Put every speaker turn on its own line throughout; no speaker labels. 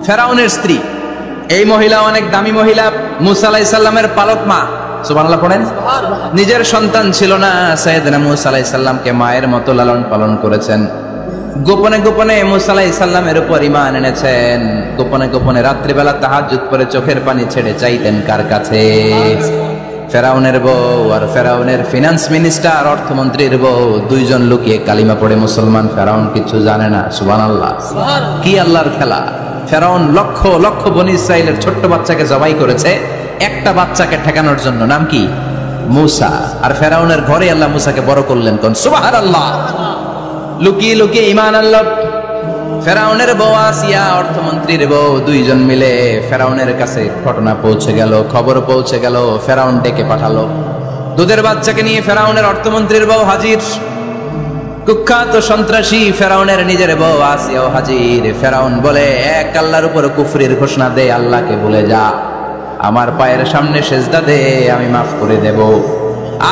ফেরাউনের স্ত্রী। এই মহিলা অনেক দামি মহিলা, মুসা আলাইহিস সালামের পালক মা। সুবহানাল্লাহ পড়েন। নিজের সন্তান ছিল না, সাইয়েদনা মুসা আলাইহিস সালামকে মায়ের মতো লালন পালন করেছেন। গোপনে গোপনে মুসা আলাইহিস সালামের উপর ঈমান এনেছেন। গোপনে গোপনে রাত্রিবেলা তাহাজ্জুদ পড়ে চোখের পানি ছেড়ে চাইতেন কার কাছে? ফেরাউনের বউ আর ফেরাউনের ফিনান্স মিনিস্টার, অর্থমন্ত্রীর বউ, দুইজন লুকিয়ে কালিমা পড়ে মুসলমান। ফেরাউন কিছু জানে না। সুবহানাল্লাহ। কি আল্লাহর খেলা! ফেরাউন লক্ষ লক্ষ বনী ইসরাইলের ছোট্ট বাচ্চাকে জবাই করেছে একটা বাচ্চাকে ঠেকানোর জন্য। নাম কি? মুসা। আর ফেরাউনের ঘরে আল্লাহ মুসাকে বড় করলেন। কোন সুবহানাল্লাহ! লুকিয়ে লুকিয়ে ঈমান আনলো। ফেরাউনের বউ আসিয়া, অর্থমন্ত্রীর বউ, দুইজন মিলে ফেরাউনের কাছে ঘটনা পৌঁছে গেল, খবর পৌঁছে গেল। ফেরাউন ডেকে পাঠালো। দুধের বাচ্চাকে নিয়ে ফেরাউনের অর্থমন্ত্রীর বউ হাজির। কুখ্যাত সন্ত্রাসী ফেরাউনের নিজের বউ আসিয়াও হাজির। ফেরাউন বলে, এক আল্লাহর উপর কুফরির ঘোষণা দে, আল্লাহকে ভুলে যা, আমার পায়ের সামনে সেজদা দে, আমি মাফ করে দেব।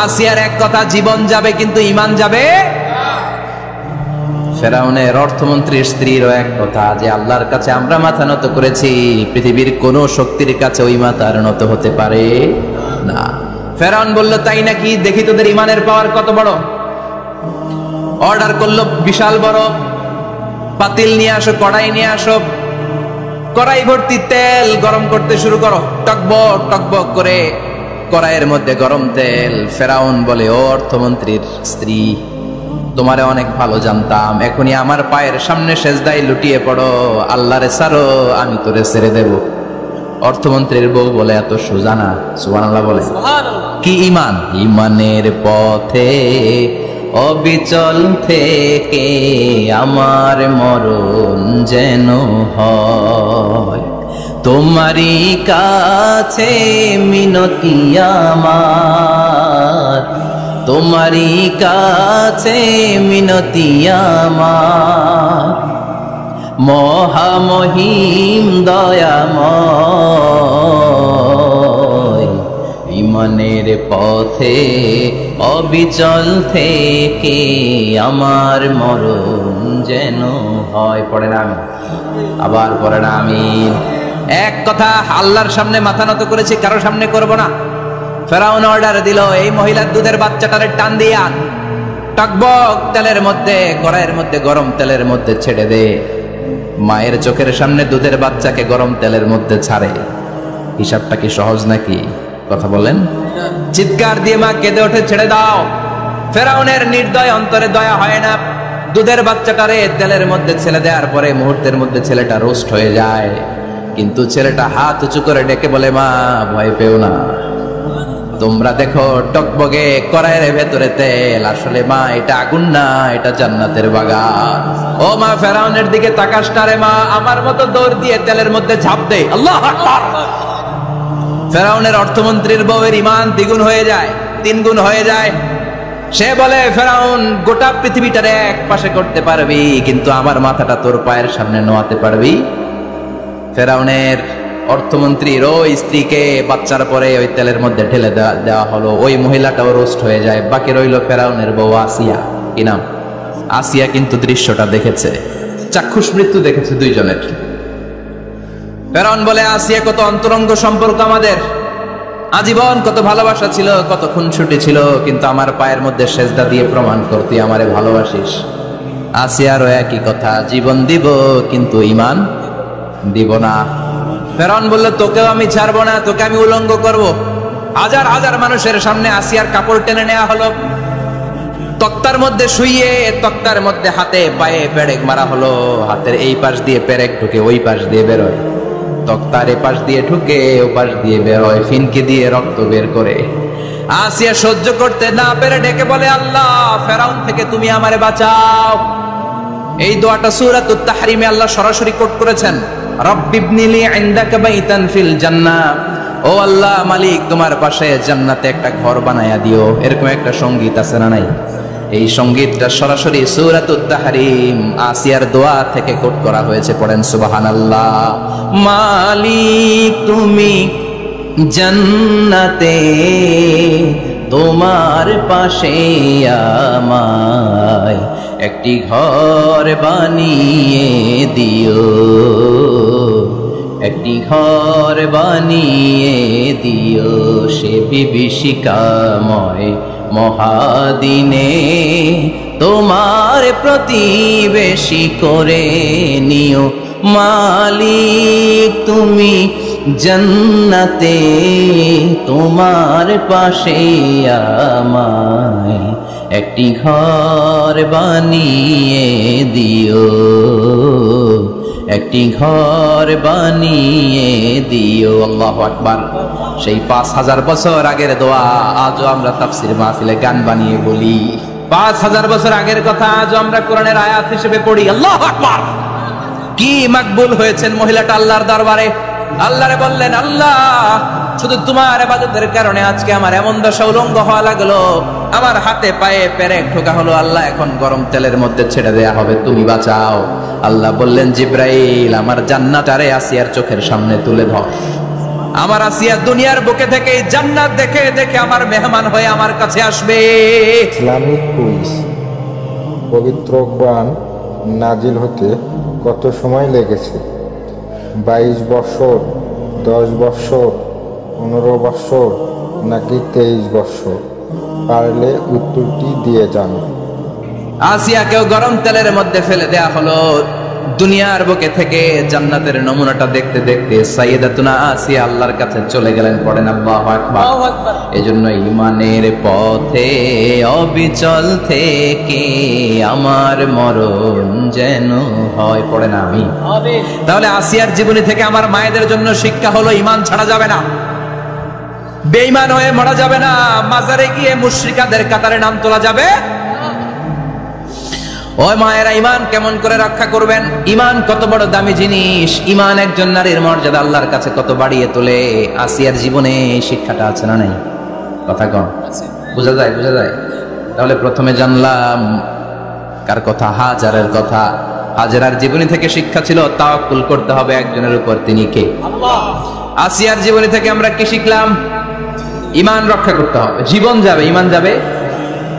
আসিয়ার এক কথা, জীবন যাবে কিন্তু ঈমান যাবে। ফেরাউনের অর্থমন্ত্রীর স্ত্রীরও এক কথা, যে আল্লাহর কাছে আমরা মাথা নত করেছি, পৃথিবীর কোন শক্তির কাছে ওই মাথা আর নত হতে পারে না। ফেরাউন বলল, তাই নাকি? দেখি তোদের ঈমানের পাওয়ার কত বড়। অর্ডার করলো বিশাল বড় পাতিল নিয়ে আসো, কড়াই নিয়ে আসো, কড়াই ভর্তি তেল গরম করতে শুরু করো। টকবক টকবক করে কড়াইয়ের মধ্যে গরম তেল। ফেরাউন বলে, ও অর্থমন্ত্রীর স্ত্রী, তোমারে অনেক ভালো জানতাম, এখনই আমার পায়ের সামনে সেজদায় লুটিয়ে পড়ো, আল্লাহরে ছাড়ো, আমি তোরে ছেড়ে দেব। অর্থমন্ত্রীর বউ বলে, এত সোজা না। সুবহানাল্লাহ বলে। কি ঈমান? ঈমানের পথে অবিচল থেকে আমার মরণ যেন হয়, তোমারই কাছে মিনতি আমার, তোমারই কাছে মিনতি আমার, মহামহিম দয়াময়, ঈমানের পথে অবিচল থেকে আমার মরণ যেন হয়। পড়েন আমিন। আবার পড়েন আমিন। এক কথা, আল্লাহর সামনে মাথা নত করেছি, কারো সামনে করব না। ফেরাউন অর্ডার দিল, এই মহিলার দুধের বাচ্চাটারে টান দিয়ে আন, টকবক তেলের মধ্যে, কড়াইয়ের মধ্যে গরম তেলের মধ্যে ছেড়ে দে। মায়ের চোখের সামনে দুধের বাচ্চাকে গরম তেলের মধ্যে ছাড়ে। হিসাবটা কি সহজ নাকি? কথা বলেন। চিৎকার দিয়ে মা কেঁদে ওঠে, ছেড়ে দাও। ফেরাউনের নির্দয় অন্তরে দয়া হয় না। দুধের বাচ্চাটারে তেলের মধ্যে ছেড়ে দেওয়ার পরে মুহূর্তের মধ্যে ছেলেটা রোস্ট হয়ে যায়। কিন্তু ছেলেটা হাত উঁচু করে ডেকে বলে, মা ভয় পেও না, তোমরা দেখো টকবগে কড়াইয়ের ভেতরে তেল, আসলে মা এটা আগুন না, এটা জান্নাতের বাগান। ও মা, ফেরাউনের দিকে তাকাস না রে মা, আমার মতো দৌড় দিয়ে তেলের মধ্যে ঝাঁপ দে। আল্লাহু আকবার। ফেরাউনের অর্থমন্ত্রীর বউয়ের ঈমান দ্বিগুণ হয়ে যায়, 3 গুণ হয়ে যায়। সে বলে, ফেরাউন, গোটা পৃথিবীটারে এক পাশে করতে পারবি, কিন্তু আমার মাথাটা তোর পায়ের সামনে নোয়াতে পারবি? ফেরাউনের অর্থমন্ত্রীর ওই স্ত্রীকে বাচ্চার পরে ওই তেলের মধ্যে ঢেলে দেওয়া হলো। ওই মহিলাটাও রোস্ট হয়ে যায়। বাকি রইল ফেরাউনের বউ আসিয়া। কি নাম? আসিয়া কিন্তু দৃশ্যটা দেখেছে, চাক্ষুষ মৃত্যু দেখেছে দুইজনের। ফেরাউন বলে, আসিয়া, কত অন্তরঙ্গ সম্পর্ক আমাদের, আজীবন কত ভালোবাসা ছিল, কত খুনসুটি ছিল, কিন্তু আমার পায়ের মধ্যে সেজদা দিয়ে প্রমাণ কর তুই আমারে ভালোবাসিস। আসিয়ারও একই কথা, জীবন দিব কিন্তু ঈমান দিব না। ফেরাউন বলল, তোকেও আমি ছাড়বো না, তোকে আমি উলঙ্গ করব। হাজার হাজার মানুষের সামনে আসিয়ার কাপড় টেনে নেওয়া হলো, তক্তার মধ্যে শুইয়ে তক্তার মধ্যে হাতে পায়ে পেরেক মারা হলো। হাতের এই পাশ দিয়ে পেরেক ঢুকে ওই পাশ দিয়ে বেরোয়, তক্তার এ পাশ দিয়ে ঢুকে ও পাশ দিয়ে বেরোয়, ফিনকে দিয়ে রক্ত বের করে। আসিয়া সহ্য করতে না পেরে ডেকে বলে, আল্লাহ, ফেরাউন থেকে তুমি আমারে বাঁচাও। এই দোয়াটা সূরাতুত তাহরিমে আল্লাহ সরাসরি কোট করেছেন, রব্বিবনিলি ইনদাকা বাইতান ফিল জান্নাহ, ও আল্লাহ মালিক, তোমার পাশে জান্নাতে একটা ঘর বানায়া দিও। এরকম একটা সঙ্গীত আছে না নাই? এই সঙ্গীতটা সরাসরি সূরাতুত তাহরিম আসিয়ার দোয়া থেকে কোট করা হয়েছে। পড়েন সুবহানাল্লাহ। মালিক তুমি জান্নাতে তোমার পাশে আমায় একটি ঘর বানিয়ে দিও। একটি ঘর বানিয়ে দিও সে বিভীষিকাময় মহাদিনে, তোমার প্রতিবেশী করে নিও মালিক তুমি জান্নাতে, তোমার পাশে আমায় একটি ঘর বানিয়ে দিও, একটি ঘর বানিয়ে দিও। আল্লাহু আকবার। সেই 5000 বছর আগের দোয়া আজও আমরা তাফসীর মাহফিলে গান বানিয়ে বলি। 5000 বছর আগের কথা আজও আমরা কোরআনের আয়াত হিসেবে পড়ি। আল্লাহু আকবার। কি মাকবুল হয়েছেন মহিলাটা আল্লাহর দরবারে। আল্লাহরে বললেন, আল্লাহ শুধু তোমার ইবাদতের কারণে আজকে আমার এমন দশা উলঙ্গ হওয়া লাগলো, আমার হাতে পায়ে পেরেক ঠোকা হলো, আল্লাহ এখন গরম তেলের মধ্যে ছেড়ে দেয়া হবে, তুমি বাঁচাও। আল্লাহ বললেন, জিব্রাইল আমার জান্নাতারে আসিয়ার চোখের সামনে তুলে ধর। আমার আসিয়া দুনিয়ার বুকে থেকে জান্নাত দেখে দেখে আমার মেহমান হয়ে আমার কাছে আসবে।
Islamic quiz. পবিত্র কোরআন নাজিল হতে কত সময় লেগেছে? 22 বছর, 10 বছর, 15 বছর নাকি 23 বছর? পারলে উত্তরটি দিয়ে যান।
আসিয়াকেও গরম তেলের মধ্যে ফেলে দেয়া হলো। দুনিয়ার বুকে থেকে জান্নাতের নমুনাটা দেখতে দেখতে সাইয়েদাতুনা আসিয়া আল্লাহর কাছে চলে গেলেন। পড়েন আল্লাহু আকবার। এজন্য ঈমানের পথে অবিচল থেকে আমার মরণ যেন হয়। পড়েন আমি। তাহলে আসিয়ার জীবনী থেকে আমার মায়েদের জন্য শিক্ষা হলো, ঈমান ছাড়া যাবে না, বেঈমান হয়ে মরা যাবে না, মাজারে গিয়ে মুশরিকাদের কাতারে নাম তোলা যাবে। ওই মায়েরা ঈমান কেমন করে রক্ষা করবেন? ঈমান কত বড় দামি জিনিস। ঈমান একজন নারীর মর্যাদা আল্লাহর কাছে কত বাড়িয়ে তোলে। আসিয়ার জীবনে এই শিক্ষাটা আছে না নাই? কথা কম বোঝা যায়? বোঝা যায়। তাহলে প্রথমে জানলাম কার কথা? হাজারের কথা। হাজারার জীবনী থেকে শিক্ষা ছিল তাওয়াক্কুল করতে হবে একজনের উপর, তিনি কে? আল্লাহ। আসিয়ার জীবনী থেকে আমরা কি শিখলাম? ঈমান রক্ষা করতে হবে। জীবন যাবে, ঈমান যাবে,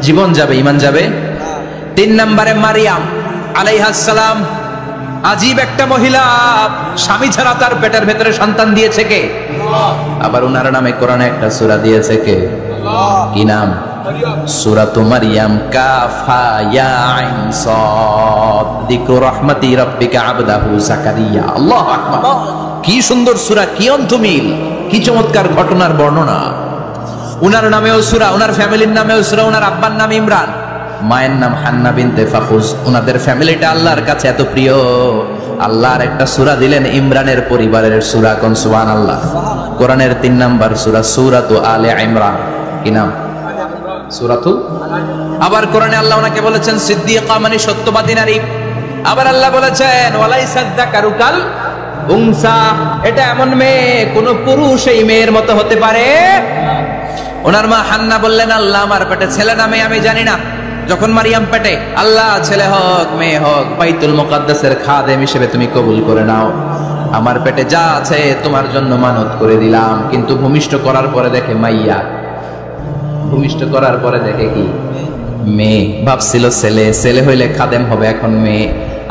জীবন যাবে, ঈমান যাবে। 3 নম্বরে মারিয়াম আলাইহিস সালাম, আজীব একটা মহিলা, স্বামী ছাড়া তার পেটের ভেতরে সন্তান দিয়েছে কে? আল্লাহ। আবার উনার নামে কোরআনে একটা সূরা দিয়েছে কে? আল্লাহ। কি নাম? সূরাতু মারিয়াম। কাফ হা ইয়া আইন সাদ, যিকরু রাহমাতি রাব্বিকা আবদাহু যাকারিয়া। আল্লাহু আকবার। কি সুন্দর সূরা, কি অন্তমিল, কি চমৎকার ঘটনার বর্ণনা। উনার নামেও সূরা, উনার ফ্যামিলির নামেও সূরা। উনার আব্বার নাম ইমরান, মায়ের নাম হান্না বিনতে ফাখুজ। উনাদের ফ্যামিলিটা আল্লাহর কাছে এত প্রিয়, আল্লাহর একটা সূরা দিলেন ইমরানের পরিবারের সূরা। কোন? সুবহানাল্লাহ। কোরআনের 3 নাম্বার সূরা, সূরাতু আলে ইমরান। কি নাম? সূরাতু। আবার কোরআনে আল্লাহ ওনাকে বলেছেন সিদ্দিকা, মানে সত্যবাদী নারী। আবার আল্লাহ বলেছেন ওয়ালাইসা যাকারু কাল উনসা, এটা এমন মেয়ে কোন পুরুষ এই মেয়ের মতো হতে পারে? ওনার মা হান্না বললেন, আল্লাহ আমার পেটে ছেলে না মেয়ে আমি জানি না। যখন মারিয়াম পেটে, আল্লাহ ছেলে হোক মেয়ে হোক বাইতুল মুকাদ্দাসের খাদেম হিসেবে তুমি কবুল করে নাও। আমার পেটে যা আছে তোমার জন্য মানত করে দিলাম। কিন্তু ভূমিষ্ঠ করার পরে দেখে মাইয়া, ভূমিষ্ঠ করার পরে দেখে কি? মেয়ে। ভাবছিল ছেলে, ছেলে হইলে খাদেম হবে, এখন মেয়ে।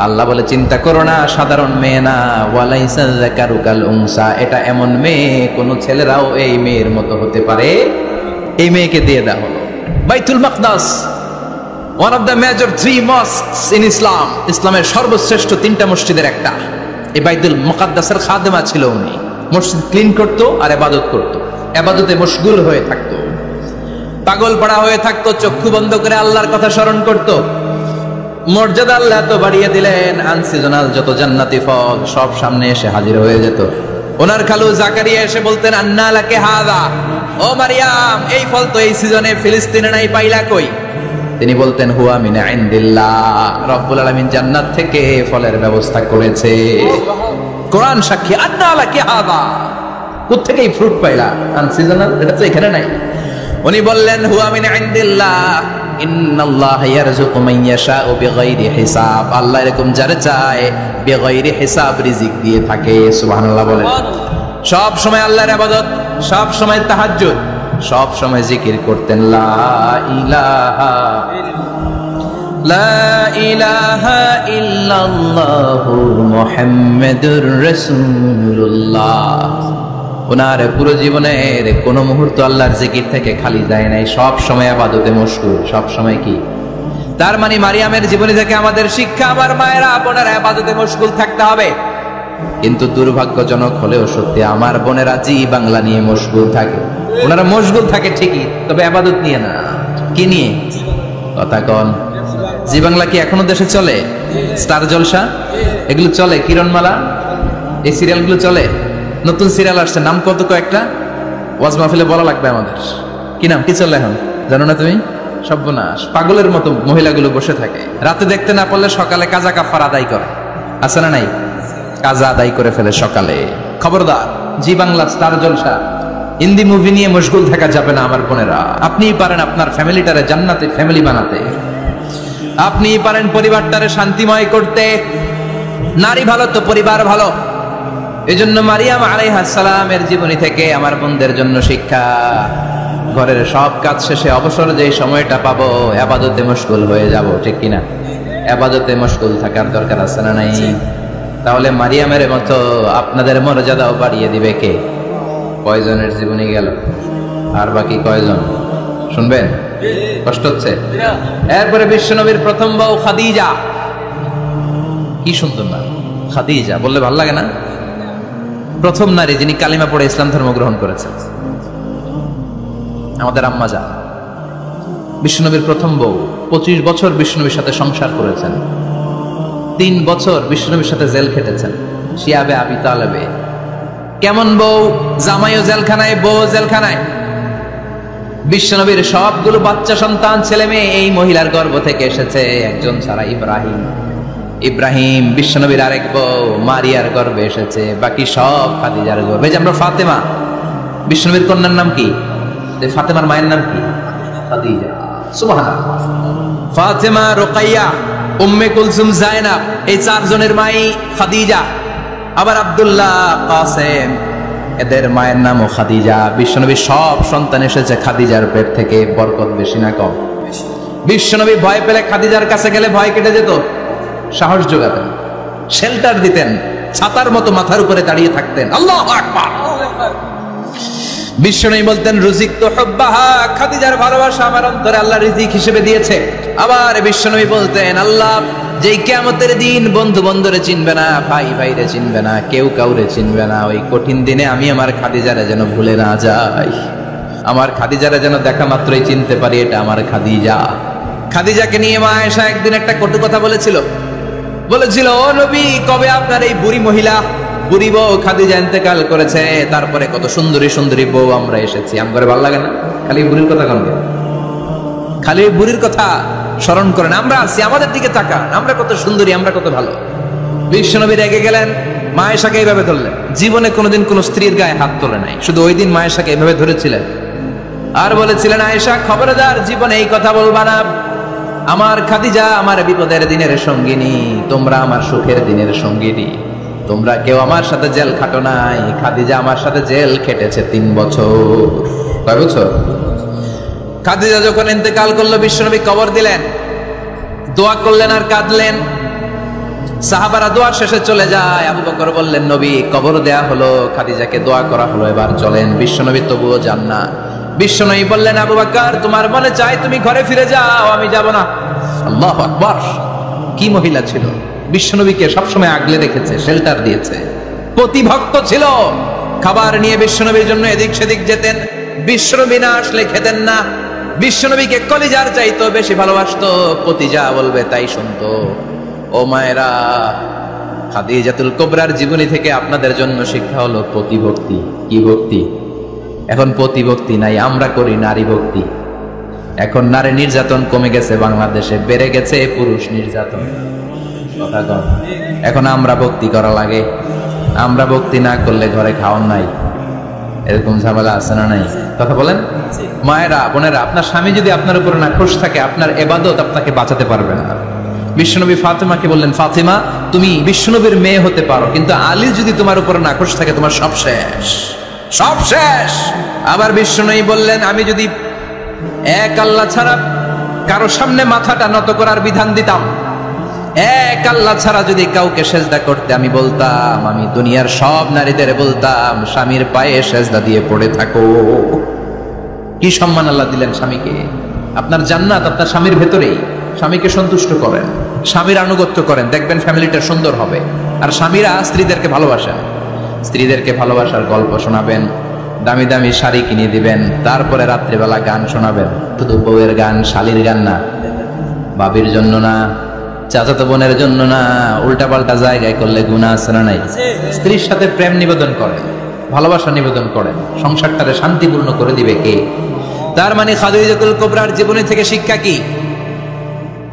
আল্লাহ বলে চিন্তা করো না, সাধারণ মেয়ে না। ওয়ালাইসা যাকারু কাল উনসা, এটা এমন মেয়ে কোন ছেলেরাও এই মেয়ের মতো হতে পারে। এই মেয়েকে দিয়ে দেওয়া হলো। বাইতুল মাকদাস, one of the major 3 mosques in Islam, ইসলামের সর্বশ্রেষ্ঠ 3টা মসজিদের একটা। এই বাইতুল মুকাদ্দাসের খাদেমা ছিল উনি। মসজিদ ক্লিন করতো আর ইবাদত করতো, ইবাদতে মশগুল হয়ে থাকতো, পাগল পড়া হয়ে থাকতো, চক্ষু বন্ধ করে আল্লাহর কথা স্মরণ করতো। মর্যাদা আল্লাহ এত বাড়িয়ে দিলেন, আনসিজনাল যত জান্নাতি ফল সব সামনে এসে হাজির হয়ে যেত। ওনার খালু জাকারিয়া এসে বলতেন, আন্না লাকে হাযা, ও মারিয়াম এই ফল তো এই সিজনে ফিলিস্তিনে নাই, পাইলা কই? তিনি বলতেন, হুয়া মিন ইনদিল্লাহ, রব্বুল আলামিন জান্নাত থেকে ফলের ব্যবস্থা করেছে। কোরআন সাক্ষী, আন্না লাকে হাযা, কোত্থেকে এই ফ্রুট পাইলা? আনসিজনাল, এটা তো এখানে নাই। উনি বললেন, হুয়া মিন ইনদিল্লাহ, ইন্নাল্লাহা ইয়ারযুকু মান ইয়াশাউ বিগাইরি হিসাব, আল্লাহ এরকম যারে চায় বিগাইরি হিসাব রিজিক দিয়ে থাকে। সুবহানাল্লাহ বলেন। সব সময় আল্লাহর ইবাদত, সব সময় তাহাজ্জুদ, সব সময় জিকির করতেন লা ইলাহা। লা ইলাহা ইল্লাল্লাহু মুহাম্মাদুর রাসূলুল্লাহ। ওনার পুরো জীবনের কোন মুহূর্ত আল্লাহর জিকির থেকে খালি যায় নাই, সব সময় ইবাদতে মশগুল, সব সময় কি। তার মানে মারিয়ামের জীবনী থেকে আমাদের শিক্ষা, আমার মায়েরা বোনেরা ইবাদতে মশগুল থাকতে হবে। কিন্তু দুর্ভাগ্যজনক হলেও সত্যি, আমার বোনেরা জি বাংলা নিয়ে মশগুল থাকে। ওনারা মশগুল থাকে ঠিকই, তবে ইবাদত নিয়ে না। কি নিয়ে? কথা কন। জি বাংলা কি এখনো দেশে চলে? স্টার জলসা এগুলো চলে, কিরণমালা এই সিরিয়ালগুলো চলে। নতুন সিরিয়াল আসছে, নাম কত কয়েকটা, ওয়াজ মাহফিলে বলা লাগবে আমাদের। কি নাম, কি চলে এখন জানো না তুমি? সর্বনাশ, পাগলের মতো মহিলাগুলো বসে থাকে, রাতে দেখতে না পারলে সকালে কাজা কাফার আদায় করে। আছে না নাই? কাজা আদায় করে ফেলে সকালে। খবরদার, জি বাংলা, স্টার জলসা, হিন্দি মুভি নিয়ে মশগুল থাকা যাবে না আমার বোনেরা। আপনিই পারেন আপনার ফ্যামিলিটারে জান্নাতে ফ্যামিলি বানাতে, আপনিই পারেন পরিবারটারে শান্তিময় করতে। নারী ভালো তো পরিবার ভালো। এজন্য মারিয়াম আলাইহিস সালামের জীবনী থেকে আমার বোনদের জন্য শিক্ষা, ঘরের সব কাজ শেষে অবসর যেই সময়টা পাবো ইবাদতে মশগুল হয়ে যাব, ঠিক কিনা? ইবাদতে মশগুল থাকার দরকার আছে না নাই? তাহলে মারিয়ামের মতো আপনাদের মর্যাদাও বাড়িয়ে দিবে কে? কয়জনের জীবনী গেল, আর বাকি কয়জন শুনবেন? কষ্ট হচ্ছে? এরপরে বিশ্বনবীর প্রথম বউ খাদিজা। কি সুন্দর না, খাদিজা বললে ভালো লাগে না? প্রথম নারী যিনি কালিমা পড়ে ইসলাম ধর্ম গ্রহণ করেছেন, আমাদের আম্মা জান। বিশ্বনবীর প্রথম বউ, 25 বছর বিশ্বনবীর সাথে সংসার করেছেন, 3 বছর বিশ্বনবীর সাথে জেল খেটেছেন, শিয়াবে আবি তালেবে। কেমন বউ? জামাইও জেলখানায়, বউ জেলখানায়। বিশ্বনবীর সবগুলো বাচ্চা সন্তান, ছেলে মেয়ে এই মহিলার গর্ভ থেকে এসেছে, একজন ছাড়া, ইব্রাহিম। ইব্রাহিম বিশ্বনবীর আরেক বউ মারিয়ার গর্ভে এসেছে, বাকি সব খাদিজার গর্ভে। যে আমরা ফাতেমা, বিশ্বনবীর কন্যার নাম কি? ফাতেমার মায়ের নাম কি? খাদিজা। সুবহানাল্লাহ। ফাতেমা, রুকাইয়া, উম্মে কুলসুম, জায়নাব, এই 4 জনের মাই খাদিজা। আবার আব্দুল্লাহ, কাসেম, এদের মায়ের নামও খাদিজা। বিশ্বনবীর সব সন্তান এসেছে খাদিজার পেট থেকে। বরকত বেশি না কম? বিশ্বনবী ভয় পেলে খাদিজার কাছে গেলে ভয় কেটে যেত, সাহস যোগাতেন, শেল্টার দিতেন, ছাতার মতো মাথার উপরে দাঁড়িয়ে থাকতেন। আল্লাহু আকবার। বিশ্বনবী বলতেন, রুজিক তো হুব্বাহা, খাদিজার ভালোবাসা আমার অন্তরে আল্লাহ রিজিক হিসেবে দিয়েছে। আবার বিশ্বনবী বলতেন, আল্লাহ যেই কিয়ামতের দিন বন্ধু বন্ধুরে চিনবে না, ভাই ভাইরে চিনবে না, কেউ কাউরে চিনবে না, ওই কঠিন দিনে আমি আমার খাদিজারে যেন ভুলে না যাই, আমার খাদিজারে যেন দেখা মাত্রই চিনতে পারি এটা আমার খাদিজা। খাদিজাকে নিয়ে মা আয়েশা একদিন একটা কটু কথা বলেছিল। ও নবী, কবে আপনার এই বুড়ি মহিলা, বুড়ি বউ খাদিজা ইন্তেকাল করেছে, তারপরে কত সুন্দরী সুন্দরী বউ আমরা এসেছি, আমার ভালো লাগে না? খালি বুড়ির কথা কেন? খালি বুড়ির কথা স্মরণ করেন। আমরা আছি, আমাদের দিকে তাকান, আমরা কত সুন্দরী, আমরা কত ভালো। বিশ্বনবী রেগে গেলেন, মা আয়েশাকে এইভাবে ধরলেন। জীবনে কোনোদিন কোন স্ত্রীর গায়ে হাত তোলে নাই, শুধু ওই দিন মা আয়েশাকে এইভাবে ধরেছিলেন আর বলেছিলেন, আয়েশা খবরদার জীবনে এই কথা বলবা না, আমার খাদিজা আমার বিপদের দিনের সঙ্গিনী, তোমরা আমার সুখের দিনের সঙ্গিনী, তোমরা কেউ আমার সাথে জেল খাটো নাই, খাদিজা আমার সাথে জেল খেটেছে 3 বছর। কয় বছর? খাদিজা যখন ইন্তেকাল করলো, বিশ্বনবী কবর দিলেন, দোয়া করলেন আর কাঁদলেন। সাহাবারা দোয়া শেষে চলে যায়। আবু বকর বললেন, নবী কবর দেয়া হলো, খাদিজাকে দোয়া করা হলো, এবার চলেন। বিশ্বনবী তবুও যান না। বিশ্বনবী বললেন, আবু বকর তোমার মনে চাই তুমি ঘরে ফিরে যাও, আমি যাব না। আল্লাহু আকবার। কি মহিলা ছিল! বিশ্বনবীকে সবসময় আগলে রেখেছে, শেল্টার দিয়েছে, প্রতিভক্ত ছিল। খাবার নিয়ে বিশ্বনবীর জন্য এদিক সেদিক যেতেন, বিশ্বনবী না আসলে খেতেন না। বিশ্বনবীকে কলিজার চাইতো বেশি ভালোবাসতো, পতি যা বলবে তাই শুনতো। ও মায়েরা, খাদিজাতুল কুবরার জীবনী থেকে আপনাদের জন্য শিক্ষা হলো প্রতিভক্তি। কি ভক্তি? এখন প্রতিভক্তি নাই, আমরা করি নারী ভক্তি। এখন নারী নির্যাতন কমে গেছে বাংলাদেশে, বেড়ে গেছে পুরুষ নির্যাতন। কথা কন। এখন আমরা ভক্তি করা লাগে, আমরা ভক্তি না করলে ঘরে খাওয়ান নাই, এরকম ঝামেলা আছে না নাই? কথা বলেন। মায়েরা, বোনেরা, আপনার স্বামী যদি আপনার উপরে নাখোশ থাকে, আপনার ইবাদত আপনাকে বাঁচাতে পারবে না। বিশ্বনবী ফাতেমাকে বললেন, ফাতেমা তুমি বিশ্বনবীর মেয়ে হতে পারো, কিন্তু আলী যদি তোমার উপরে নাখোশ থাকে, তোমার সব শেষ, সব শেষ। আবার বিশ্বনবী বললেন, আমি যদি এক আল্লাহ ছাড়া কারো সামনে মাথাটা নত করার বিধান দিতাম। এক আল্লাহ ছাড়া যদি কাউকে সেজদা করতে আমি বলতাম, আমি দুনিয়ার সব নারীদের বলতাম স্বামীর পায়ে সেজদা দিয়ে পড়ে থাকো। কি সম্মান আল্লাহ দিলেন স্বামীকে। আপনার জান্নাত আপনার স্বামীর ভেতরেই। স্বামীকে সন্তুষ্ট করেন, স্বামীর আনুগত্য করেন, দেখবেন ফ্যামিলিটা সুন্দর হবে। আর স্বামীরা স্ত্রীদেরকে ভালোবাসেন, স্ত্রীদেরকে ভালোবাসার গল্প শোনাবেন, দামি দামি শাড়ি কিনে দিবেন, তারপরে রাত্রিবেলা গান শোনাবেন। শুধু বউয়ের গান, শালীর গান না, বাবির জন্য না, চাচাতো বোনের জন্য না, উল্টাপাল্টা জায়গায় করলে গুনাহ আছে না নাই? স্ত্রীর সাথে প্রেম নিবেদন করেন, ভালোবাসা নিবেদন করেন, সংসারটারে শান্তিপূর্ণ করে দিবে কে? তার মানে খাদিজাতুল কুবরার জীবনী থেকে শিক্ষা কি?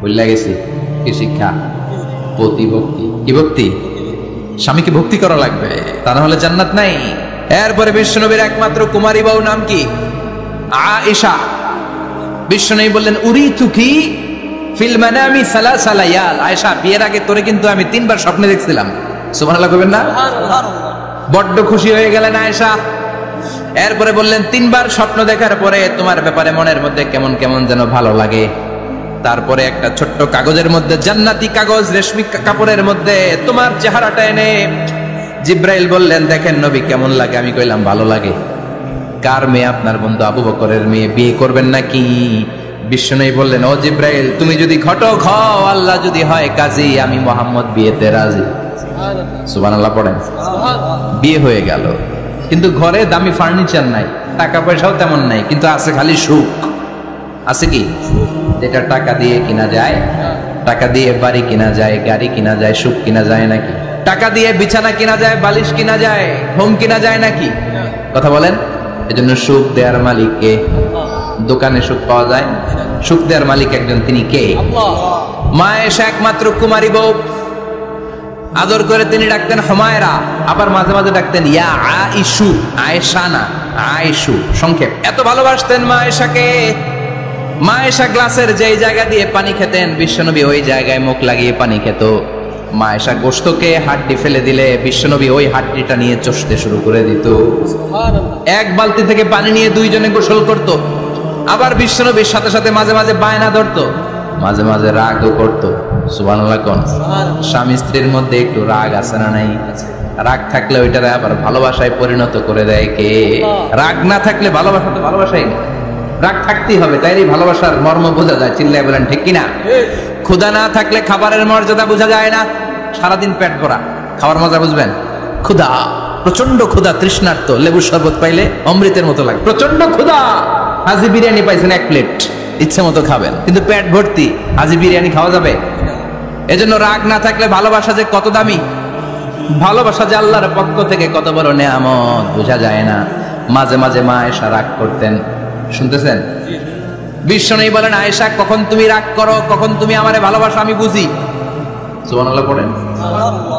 ভুলে গেছি কি শিক্ষা? প্রতিভক্তি। কি ভক্তি? স্বামীকে ভক্তি করা লাগবে, তা না হলে জান্নাত নাই। এরপরে বিশ্বনবীর একমাত্র কুমারী বউ নাম কি? আয়েশা। বিশ্বনবী বললেন উরিতুকি ফিল মানামি সালাসা লায়াল। আয়েশা, বিয়ের আগে তোরে কিন্তু আমি 3 বার স্বপ্নে দেখছিলাম। সুবহানাল্লাহ কইবেন না? বড্ড খুশি হয়ে গেলেন আয়েশা। এরপরে বললেন 3 বার স্বপ্ন দেখার পরে তোমার ব্যাপারে মনের মধ্যে কেমন কেমন যেন ভালো লাগে। তারপরে একটা ছোট্ট কাগজের মধ্যে, জান্নাতি কাগজ, রেশমি কাপড়ের মধ্যে তোমার চেহারাটা এনে জিব্রাইল বললেন দেখেন নবী কেমন লাগে। আমি কইলাম ভালো লাগে। কার মেয়ে? আপনার বন্ধু আবু বকরের মেয়ে, বিয়ে করবেন নাকি? বিশ্বনবী বললেন ও জিব্রাইল, তুমি যদি ঘটক হও, আল্লাহ যদি হয় কাজী, আমি মুহাম্মদ বিয়েতে রাজি। সুবহানাল্লাহ পড়েন। বিয়ে হয়ে গেল, কিন্তু ঘরে দামি ফার্নিচার নাই, টাকা পয়সাও তেমন নাই, কিন্তু আছে খালি সুখ। আছে কি? যেটা টাকা দিয়ে কিনা যায়। টাকা দিয়ে বাড়ি কিনা যায়, গাড়ি কিনা যায়, সুখ কিনা যায় নাকি? টাকা দিয়ে বিছানা কিনা যায়, বালিশ কিনা যায়, ঘুম কিনা যায় নাকি? কথা বলেন। এজন্য সুখ দেয়ার মালিক কে? দোকানে সুখ পাওয়া যায়? সুখ দেয়ার মালিক একজন, তিনি কে? মা এসে একমাত্র কুমারী বউ, আদর করে তিনি ডাকতেন হুমায়রা, আবার মাঝে মাঝে ডাকতেন ইয়া আইশু। আয়েশা না, আইশু সংক্ষেপ। এত ভালোবাসতেন মা এসাকে। মা এসা গ্লাসের যেই জায়গা দিয়ে পানি খেতেন, বিশ্বনবী ওই জায়গায় মুখ লাগিয়ে পানি খেত। মা এসা গোশতকে হাড্ডি ফেলে দিলে বিশ্বনবী ওই হাড্ডিটা নিয়ে চষতে শুরু করে দিত। এক বালতি থেকে পানি নিয়ে 2 জনে গোসল করত। আবার বিশ্বনবীর সাথে সাথে মাঝে মাঝে বায়না ধরতো, মাঝে মাঝে রাগও করতো। সুবহানাল্লাহ কোন? স্বামী স্ত্রীর মধ্যে একটু রাগ আছে না নাই? রাগ থাকলে ওইটারে আবার ভালোবাসায় পরিণত করে দেয় কে? রাগ না থাকলে ভালোবাসা তো ভালোবাসাই না, রাগ থাকতেই হবে, তাইলে ভালোবাসার মর্ম বোঝা যায়। চিল্লায় বলেন ঠিক কিনা? ক্ষুধা না থাকলে খাবারের মর্যাদা বোঝা যায় না। সারাদিন পেট ভরা, খাওয়ার মজা বুঝবেন? ক্ষুধা, প্রচন্ড ক্ষুধা, তৃষ্ণার্ত, লেবুর শরবত পাইলে অমৃতের মতো লাগে। প্রচন্ড ক্ষুধা, হাজি বিরিয়ানি পাইছেন 1 প্লেট, ইচ্ছে মতো খাবেন, কিন্তু পেট ভর্তি, হাজি বিরিয়ানি খাওয়া যাবে? এজন্য রাগ না থাকলে ভালোবাসা যে কত দামি, ভালোবাসা যে আল্লাহর পক্ষ থেকে কত বড় নেয়ামত বোঝা যায় না। মাঝে মাঝে মা আয়েশা রাগ করতেন, শুনতেছেন? বিশ্বনবী বলেন আয়েশা, কখন তুমি রাগ করো, কখন তুমি আমারে ভালোবাসো আমি বুঝি। সুবহানাল্লাহ পড়েন।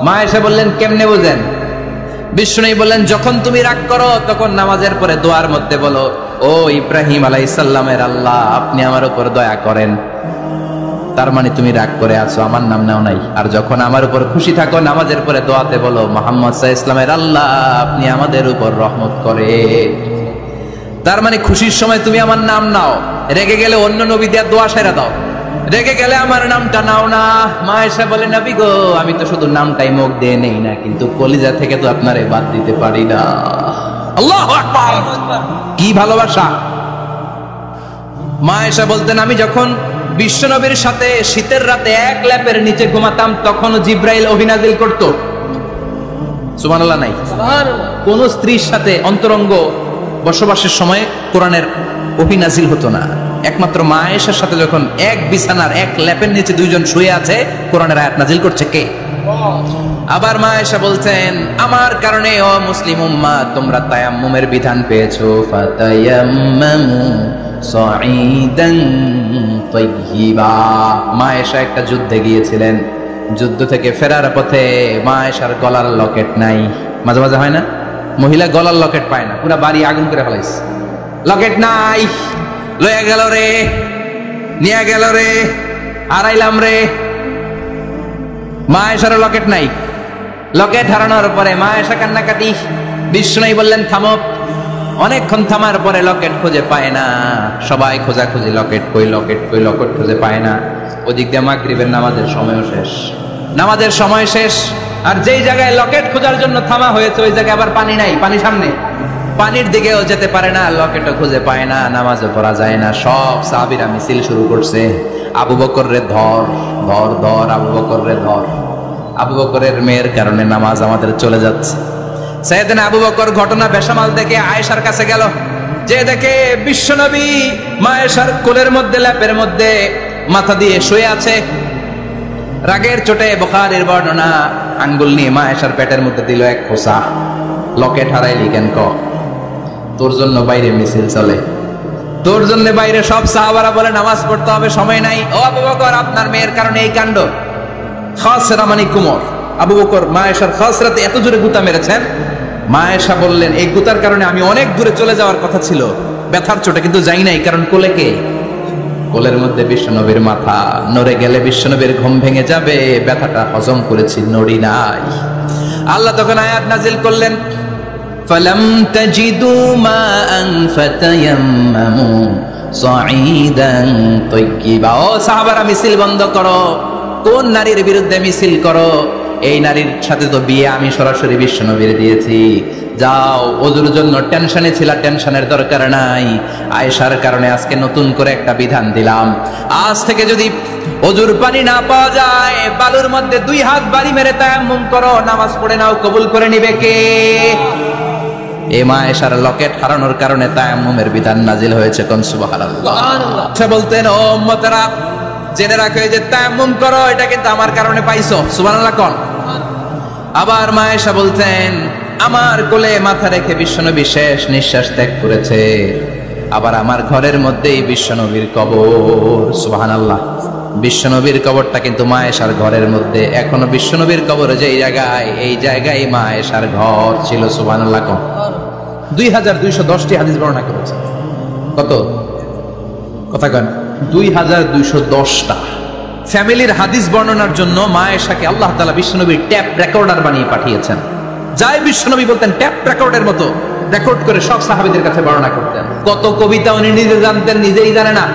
মা আয়েশা বললেন কেমনে বুঝেন? বিশ্বনবী বললেন যখন তুমি রাগ করো তখন নামাজের পরে দোয়ার মধ্যে বলো, ও ইব্রাহিম আলাইহিস সালামের আল্লাহ, আপনি আমার উপর দয়া করেন। তার মানে তুমি রাগ করে আছো, আমার নাম নাও নাই। আর যখন আমার উপর খুশি থাকো, নামাজের পরে দোয়াতে বলো, মুহাম্মদ সাল্লাল্লাহু আলাইহি ওয়াসাল্লামের আল্লাহ, আপনি আমাদের উপর রহমত করেন। তার মানে খুশির সময় তুমি আমার নাম নাও, রেগে গেলে অন্য নবী দিয়ে দোয়া সেরা দাও, রেগে গেলে আমার নামটা নাও না। মা এসে বলে নবী গো, আমি তো শুধু নামটাই মুখ দিয়ে নেই না, কিন্তু কলিজা থেকে তো আপনারে বাদ দিতে পারি না। আল্লাহু আকবার! কি ভালোবাসা! মা এসে বলতেন আমি যখন বিশ্বনবীর সাথে শীতের রাতে এক ল্যাপের নিচে ঘুমাতাম, তখনও জিব্রাইল অভিনাজিল করত। সুবহানাল্লাহ নাই? কোন স্ত্রীর সাথে অন্তরঙ্গ বসবাসের সময় কোরআনের অভিনাজিল হতো না। একমাত্র মা আয়েশার সাথে যখন এক বিছানার এক ল্যাপের নিচে 2 জন শুয়ে আছে, কোরআনের আয়াত নাজিল করছে কে? আবার মা আয়েশা বলছেন আমার কারণে ও মুসলিম উম্মাহ তোমরা তায়াম্মুমের বিধান পেয়েছো। ফাতায়াম্মামু সাঈদান তাইয়্যিবা। মা আয়েশা একটা যুদ্ধে গিয়েছিলেন, যুদ্ধ থেকে ফেরার পথে মা আয়েশার গলার লকেট নাই। মাঝে মাঝে হয় না, মহিলা গলার লকেট পায় না, পুরা বাড়ি আগুন করে ফেলাইছে, লকেট নাই, লয়ে গেল রে, নিয়ে গেল রে, হারাইলাম রে। মা আয়েশার লকেট নাই। লকেট হারানোর পরে মা আয়েশা কান্নাকাটি। বিষ্ণু বললেন থামো, অনেকক্ষণ থামার পরে লকেট খুঁজে পায় না, সবাই খোঁজাখুঁজি, লকেট কই, লকেট কই, লকেট খুঁজে পায় না। ওদিক দিয়ে মাগরিবের নামাজের সময়ও শেষ, নামাজের সময় শেষ। আর যেই জায়গায় লকেট খোঁজার জন্য থামা হয়েছে ওই জায়গায় আবার পানি নাই, পানি সামনে, পানির দিকেও যেতে পারে না, লকেটও খুঁজে পায় না, নামাজও পড়া যায় না। সব সাহাবীরা মিছিল শুরু করছে, আবু বকর রে ধর ধর ধর, আবু বকর রে ধর। আবু বকরের মেয়ের কারণে নামাজ আমাদের চলে যাচ্ছে। সাইয়েদনা আবু বকর ঘটনা বেসামাল দেখে আয়েশার কাছে গেল, যে দেখে বিশ্বনবী মা আয়েশার কোলের মধ্যে, ল্যাপের মধ্যে মাথা দিয়ে শুয়ে আছে। রাগের চোটে বুখারীর বর্ণনা, আঙ্গুল নিয়ে মা আয়েশার পেটের মধ্যে দিল এক খোঁচা। লকেট হারাইলি কেন ক? তোর জন্য বাইরে মিছিল চলে, তোর জন্য বাইরে সব সাহাবারা বলে নামাজ পড়তে হবে, সময় নাই। ও আবু বকর, আপনার মেয়ের কারণে এই কাণ্ড। খাসরা মানে কুমর। আবু বকর মা আয়েশার খাসরাতে এত জোরে গুতা মেরেছেন, মা আয়েশা বললেন এই গুতার কারণে আমি অনেক দূরে চলে যাওয়ার কথা ছিল ব্যথার চোটে, কিন্তু যাই নাই, কারণ কোলে কে? কোলের মধ্যে বিশ্বনবীর মাথা, নড়ে গেলে বিশ্বনবীর ঘুম ভেঙে যাবে, ব্যথাটা হজম করেছি, নড়ি নাই। আল্লাহ তখন আয়াত নাজিল করলেন, ফালাম তাজিদু মাআন ফাতায়াম্মামু সাঈদান তাইয়্যিবা। ও সাহাবারা, মিছিল বন্ধ করো। কোন নারীর বিরুদ্ধে মিছিল করো? এই নারীর সাথে তো বিয়ে আমি সরাসরি বিশ্বনবীর দিয়েছি। যাও, ওজুর জন্য টেনশনে ছিল, টেনশনের দরকার নাই। আয়েশার কারণে আজকে নতুন করে একটা বিধান দিলাম, আজ থেকে যদি ওজুর পানি না পাওয়া যায়, বালুর মধ্যে 2 হাত বাড়ি মেরে তায়াম্মুম করো, নামাজ পড়ে নাও, কবুল করে নিবে কে? এই মা আয়েশার লকেট হারানোর কারণে তায়াম্মুমের বিধান নাজিল হয়েছে। কোন সুবহানাল্লাহ। আচ্ছা, বলতেন ও উম্মতেরা, জেনে রাখো যে তায়াম্মুম করো, এটা কিন্তু আমার কারণে পাইছো। সুবহানাল্লাহ কোন? আবার মা আয়েশা বলতেন, আমার কোলে মাথা রেখে বিশ্বনবী শেষ নিঃশ্বাস ত্যাগ করেছে, আবার আমার ঘরের মধ্যেই বিশ্বনবীর কবর। সুবহানাল্লাহ। বিশ্বনবীর কবরটা কিন্তু মা আয়েশার ঘরের মধ্যে, এখনো বিশ্বনবীর কবর যেই জায়গায়, এই জায়গায় মা আয়েশার ঘর ছিল। সুবহানাল্লাহ কোন? 2210টি হাদিস বর্ণনা করেছে। কত কথা কন? 2210টা ফ্যামিলির হাদিস বর্ণনার জন্য মা আয়েশাকে আল্লাহ তাআলা বিশ্বনবীর ট্যাপ রেকর্ডার বানিয়ে পাঠিয়েছেন। যাই বিশ্বনবী বলতেন ট্যাপ রেকর্ডের মতো রেকর্ড করে সব সাহাবীদের কাছে বর্ণনা করতেন। কত কবিতা উনি নিজে জানতেন, নিজেই জানে না।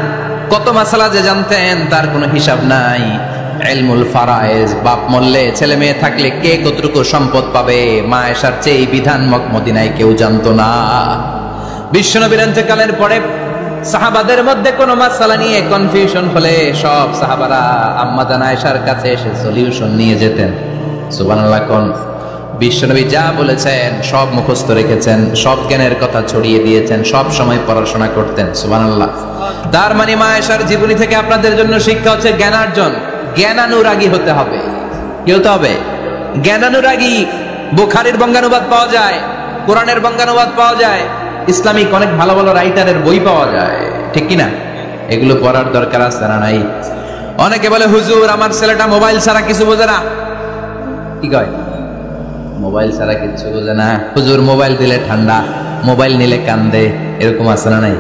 কত মাসালা যে জানতেন তার কোনো হিসাব নাই। ইলমুল ফারায়েজ, বাপ মরলে ছেলে মেয়ে থাকলে কে কতটুকু সম্পদ পাবে, মা আয়েশার চেয়ে এই বিধান মদিনায় কেউ জানতো না। বিশ্বনবীর ইন্তেকালের পরে সাহাবাদের মধ্যে কোনো মাসালা নিয়ে কনফিউশন হলে সব সাহাবারা আম্মা জান আয়েশার কাছে এসে সলিউশন নিয়ে যেতেন। সুবহানাল্লাহ কোন? বিশ্বনবী যা বলেছেন সব মুখস্থ রেখেছেন, সব জ্ঞানের কথা ছড়িয়ে দিয়েছেন, সব সময় পড়াশোনা করতেন। সুবহানাল্লাহ। তার মানে মা আয়েশার জীবনী থেকে আপনাদের জন্য শিক্ষা হচ্ছে জ্ঞানার্জন, জ্ঞানানুরাগী হতে হবে। কি হতে হবে? জ্ঞানানুরাগী। বুখারীর বঙ্গানুবাদ পাওয়া যায়, কোরআনের বঙ্গানুবাদ পাওয়া যায়, ইসলামিক অনেক ভালো ভালো রাইটারের বই পাওয়া যায়, ঠিক কিনা? এগুলো পড়ার দরকার আছে না নাই? অনেকে বলে হুজুর আমার ছেলেটা মোবাইল ছাড়া কিছু বোঝে না। কি কয়? মোবাইল ছাড়া কিছু বোঝে না। হুজুর মোবাইল দিলে ঠান্ডা, মোবাইল নিলে কান্দে, এরকম আছে না নাই?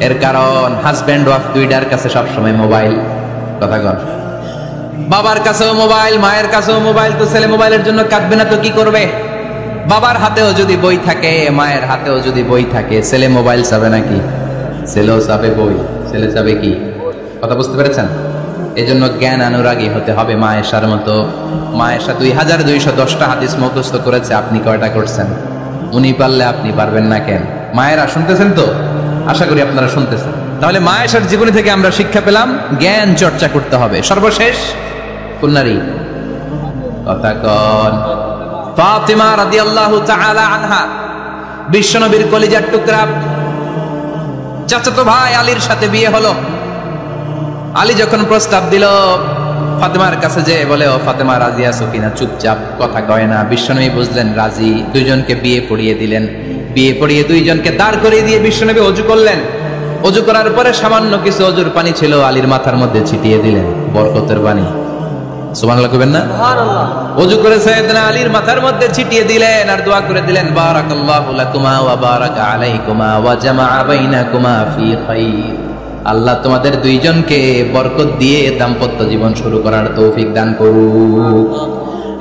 এর কারণ হাজব্যান্ড ওয়াইফ দুইটার কাছে সবসময় মোবাইল। কথা কর। বাবার কাছেও মোবাইল, মায়ের কাছেও মোবাইল, তো ছেলে মোবাইলের জন্য কাঁদবে না তো কি করবে? বাবার হাতেও যদি বই থাকে, মায়ের হাতেও যদি বই থাকে, ছেলে মোবাইল চাবে নাকি? ছেলেও চাবে বই, ছেলে চাবে কি? কথা বুঝতে পেরেছেন? এই জন্য জ্ঞান অনুরাগী হতে হবে মা আয়েশার মতো। মা আয়েশা 2210টা হাদিস মুখস্থ করেছে, আপনি কয়টা করছেন? উনি পারলে আপনি পারবেন না কেন? মায়েরা শুনতেছেন তো? আশা করি আপনারা শুনতেছেন। তাহলে মা আয়েশার জীবনী থেকে আমরা শিক্ষা পেলাম জ্ঞান চর্চা করতে হবে। সর্বশেষ কোন নারী? কথা কন। ফাতিমা রাদিয়াল্লাহু তাআলা আনহা, বিশ্বনবীর কলিজার টুকরা। চাচাতো ভাই আলীর সাথে বিয়ে হলো। আলী যখন প্রস্তাব দিল ফাতেমার কাছে, যে বলে ও ফাতেমা রাজি আছো কিনা? চুপচাপ, কথা কয় না। বিশ্বনবী বুঝলেন রাজি, দুইজনকে বিয়ে পড়িয়ে দিলেন। বিয়ে পড়িয়ে দুইজনকে দাঁড় করিয়ে দিয়ে বিশ্বনবী ওযু করলেন। ওযু করার পরে সামান্য কিছু ওযুর পানি ছিল আলীর মাথার মধ্যে ছিটিয়ে দিলেন, বরকতের পানি। সুবহানাল্লাহ কইবেন না? সুবহানাল্লাহ। ওযু করে সাইয়েদনা আলীর মাথার মধ্যে ছিটিয়ে দিলেন আর দোয়া করে দিলেন, বারাকাল্লাহু লাকুমা ওয়া বারাকা আলাইকুমা ওয়া জামাআ বাইনাকুমা ফি খাইর। আল্লাহ তোমাদের দুইজনকে বরকত দিয়ে দাম্পত্য জীবন শুরু করার তৌফিক দান করুক।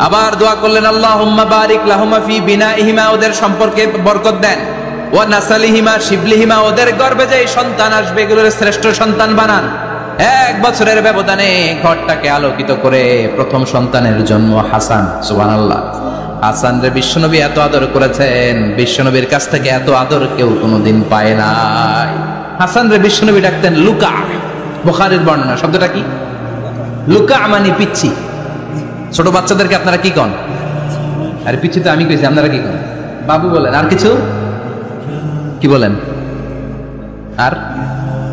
আবার দোয়া করলেন, আল্লাহুম্মা বারিক লাহুমা ফি বিনাইহিমা, ওদের সম্পর্কে বরকত দেন। ওয়া নাসালিহিমা শিবলিহিমা, ওদের গর্ভে যে সন্তান আসবে এগুলোর শ্রেষ্ঠ সন্তান বানান। 1 বছরের ব্যবধানে ঘরটাকে আলোকিত করে প্রথম সন্তানের জন্ম হাসান। সুবহানাল্লাহ। হাসান রে বিশ্বনবী এত আদর করেছেন, বিশ্বনবীর কাছ থেকে এত আদর কেউ কোনোদিন পায় নাই। হাসান রে বিশ্বনবী ডাকতেন লুকা। বুখারীর বর্ণনা, শব্দটা কি? লুকা মানে পিচ্ছি। ছোট বাচ্চাদেরকে আপনারা কি কন? আরে পিচ্ছি তো আমি কইছি, আপনারা কি কন? বাবু বলেন। আর কিছু কি বলেন? আর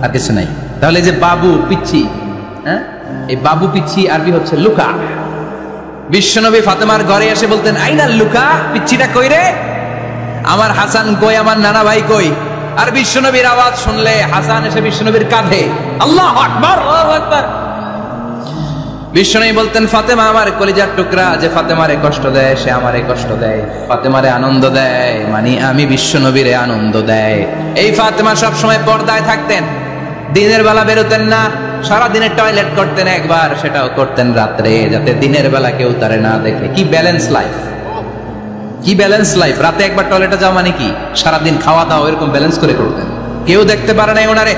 আর কিছু নাই। তাহলে যে বাবু পিচ্ছি, হ্যাঁ, এই বাবু পিচ্ছি আরবি হচ্ছে লুকা। বিশ্বনবী ফাতেমার ঘরে এসে বলতেন আইনা লুকা, পিচ্ছিটা কই রে? আমার হাসান কই, আমার নানা ভাই কই? আর বিশ্বনবীর আওয়াজ শুনলে হাসান এসে বিশ্বনবীর কাঁধে, আল্লাহু আকবার, আল্লাহু আকবার। বিশ্বনবী বলতেন ফাতেমা আমার কলিজার টুকরা, যে ফাতেমারে কষ্ট দেয় সে আমারে কষ্ট দেয়, ফাতেমারে আনন্দ দেয় মানে আমি বিশ্বনবীরে আনন্দ দেয়। এই ফাতেমা সব সময় পর্দায় থাকতেন, দিনের বেলা বেরোতেন না, সারা দিনে টয়লেট করতেন একবার, সেটাও করতেন রাত্রে, যাতে দিনের বেলা কেউ তারে না দেখে। কি ব্যালেন্স লাইফ, কি ব্যালেন্স লাইফ! রাতে একবার টয়লেটে যাওয়া মানে কি সারাদিন খাওয়া দাওয়া এরকম ব্যালেন্স করে করতেন। কেউ দেখতে পারে নাই ওনারে,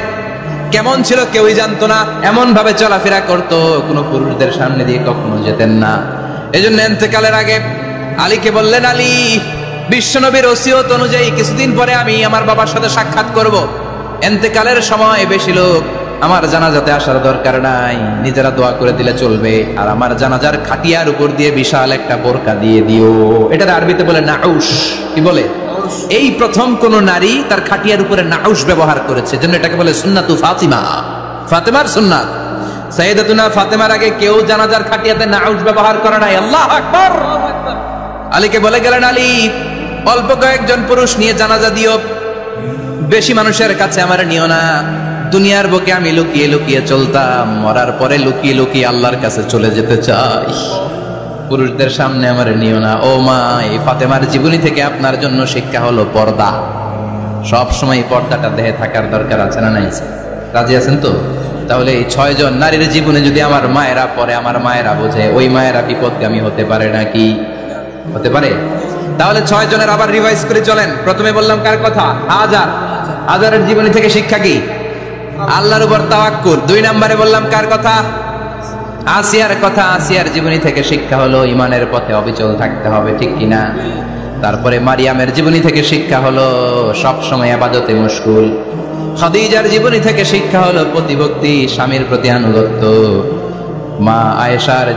কেমন ছিল কেউই জানতো না, এমন ভাবে চলাফেরা করতো, কোনো পুরুষদের সামনে দিয়ে কখনো যেতেন না। এজন্য ইন্তেকালের আগে আলীকে বললেন, আলী, বিশ্বনবীর ওসিয়ত অনুযায়ী কিছুদিন পরে আমি আমার বাবার সাথে সাক্ষাৎ করব। ইন্তেকালের সময় বেশি লোক আমার জানাজাতে আসার দরকার নাই, নিজেরা দোয়া করে দিলে চলবে। আর আমার জানাজার খাটিয়ার উপর দিয়ে বিশাল একটা বোরকা দিয়ে দিও। এটার আরবিতে বলে নাউশ। কি বলে? এই প্রথম কোন নারী তার খাটিয়ার উপরে নাউশ ব্যবহার করেছে, জন্য এটাকে বলে সুন্নাতু ফাতিমা, ফাতেমার সুন্নাত। সাইয়েদাতুনা ফাতেমার আগে কেউ জানাজার খাটিয়াতে নাউশ ব্যবহার করে নাই। আল্লাহু আকবার। আলীকে বলে গেলেন, আলী, অল্প কয়েকজন পুরুষ নিয়ে জানাজা দিও, বেশি মানুষের কাছে আমার নিও না। দুনিয়ার বুকে আমি লুকিয়ে লুকিয়ে চলতাম, মরার পরে লুকিয়ে লুকিয়ে আল্লাহর কাছে চলে যেতে চাই, পুরুষদের সামনে আমার নিও না। ও মা, এই ফাতেমার জীবনী থেকে আপনার জন্য শিক্ষা হলো পর্দা। সব সময় পর্দাটা দেহে থাকার দরকার আছে না নাই? রাজি আছেন তো? তাহলে এই 6 জন নারীর জীবনে যদি আমার মায়েরা পড়ে, আমার মায়েরা বোঝে, ওই মায়েরা বিপদগামী হতে পারে নাকি? হতে পারে। তাহলে 6 জনের আবার রিভাইজ করে চলেন। প্রথমে বললাম কার কথা? হাজার। হাজারের জীবনী থেকে শিক্ষা কি? আল্লাহর উপর তাওয়াক্কুল। 2 নম্বরে বললাম কার কথা? আসিয়ার কথা। আসিয়ার জীবনী থেকে শিক্ষা হলো ইমানের পথে অবিচল থাকতে হবে, ঠিক কিনা? তারপরে মারিয়ামের জীবনী থেকে শিক্ষা হলো সব সময় ইবাদতে মশগুল। খাদিজার জীবনী থেকে শিক্ষা হলো প্রতিভক্তি, স্বামীর প্রতি আনুগত্য। মা আয়েশার